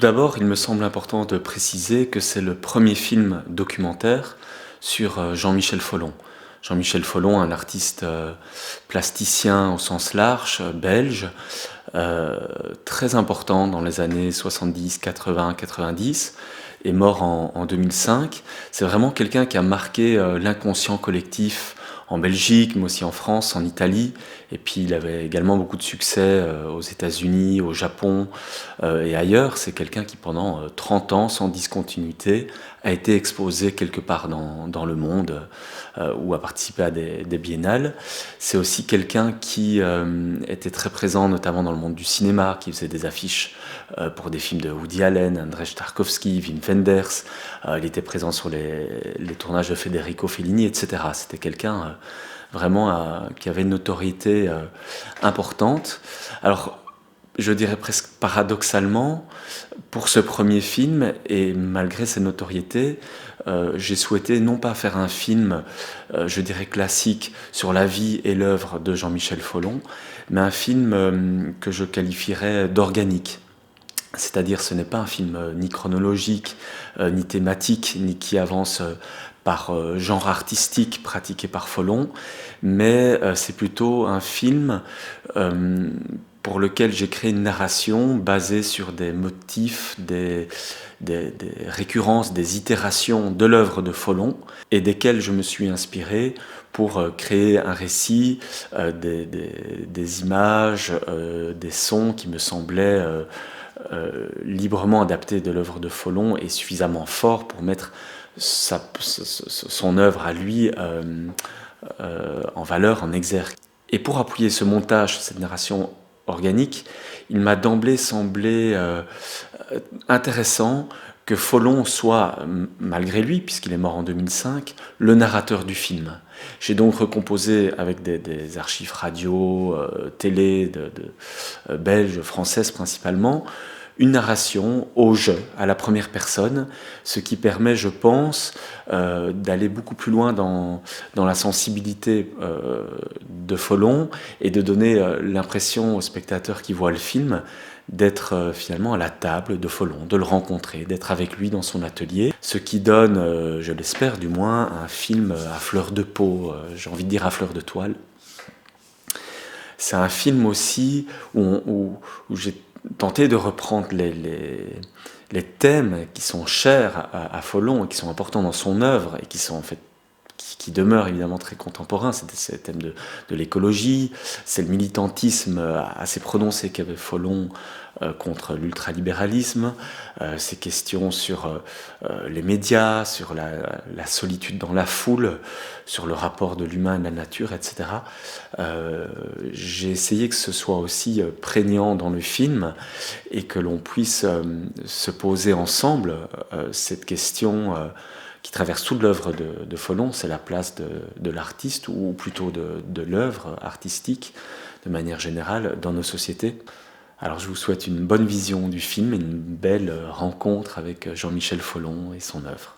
d'abord, il me semble important de préciser que c'est le premier film documentaire sur Jean-Michel Folon. Jean-Michel Folon, un artiste plasticien au sens large, belge, euh, très important dans les années 70, 80, 90, est mort en 2005. C'est vraiment quelqu'un qui a marqué l'inconscient collectif en Belgique, mais aussi en France, en Italie. Et puis il avait également beaucoup de succès aux États-Unis, au Japon et ailleurs. C'est quelqu'un qui pendant 30 ans, sans discontinuité, a été exposé quelque part dans le monde ou a participé à des biennales. C'est aussi quelqu'un qui était très présent notamment dans le monde du cinéma, qui faisait des affiches pour des films de Woody Allen, Andrzej Tarkovsky, Wim Wenders. Il était présent sur les tournages de Federico Fellini, etc. C'était quelqu'un vraiment qui avait une notoriété importante. Alors, je dirais presque paradoxalement, pour ce premier film, et malgré sa notoriété, j'ai souhaité non pas faire un film, je dirais classique, sur la vie et l'œuvre de Jean-Michel Folon, mais un film que je qualifierais d'organique. C'est-à-dire ce n'est pas un film ni chronologique, ni thématique, ni qui avance par genre artistique pratiqué par Folon, mais c'est plutôt un film pour lequel j'ai créé une narration basée sur des motifs, des récurrences, des itérations de l'œuvre de Folon, et desquelles je me suis inspiré pour créer un récit, des images, des sons qui me semblaient librement adaptés de l'œuvre de Folon et suffisamment forts pour mettre son œuvre à lui en valeur, en exergue. Et pour appuyer ce montage, cette narration organique, il m'a d'emblée semblé intéressant que Folon soit, malgré lui, puisqu'il est mort en 2005, le narrateur du film. J'ai donc recomposé avec des archives radio, télé, belges, françaises principalement, une narration au jeu, à la première personne, ce qui permet, je pense, d'aller beaucoup plus loin dans la sensibilité de Folon et de donner l'impression au spectateur qui voit le film d'être finalement à la table de Folon, de le rencontrer, d'être avec lui dans son atelier, ce qui donne, je l'espère du moins, un film à fleur de peau, j'ai envie de dire à fleur de toile. C'est un film aussi où j'ai tenté de reprendre les thèmes qui sont chers à Folon et qui sont importants dans son œuvre et qui sont en fait qui demeurent évidemment très contemporains. C'est le thème de l'écologie, c'est le militantisme assez prononcé qu'avait Folon contre l'ultralibéralisme, ces questions sur les médias, sur la solitude dans la foule, sur le rapport de l'humain et de la nature, etc. J'ai essayé que ce soit aussi prégnant dans le film et que l'on puisse se poser ensemble cette question qui traverse toute l'œuvre de Folon, c'est la place de l'artiste, ou plutôt de l'œuvre artistique, de manière générale, dans nos sociétés. Alors je vous souhaite une bonne vision du film et une belle rencontre avec Jean-Michel Folon et son œuvre.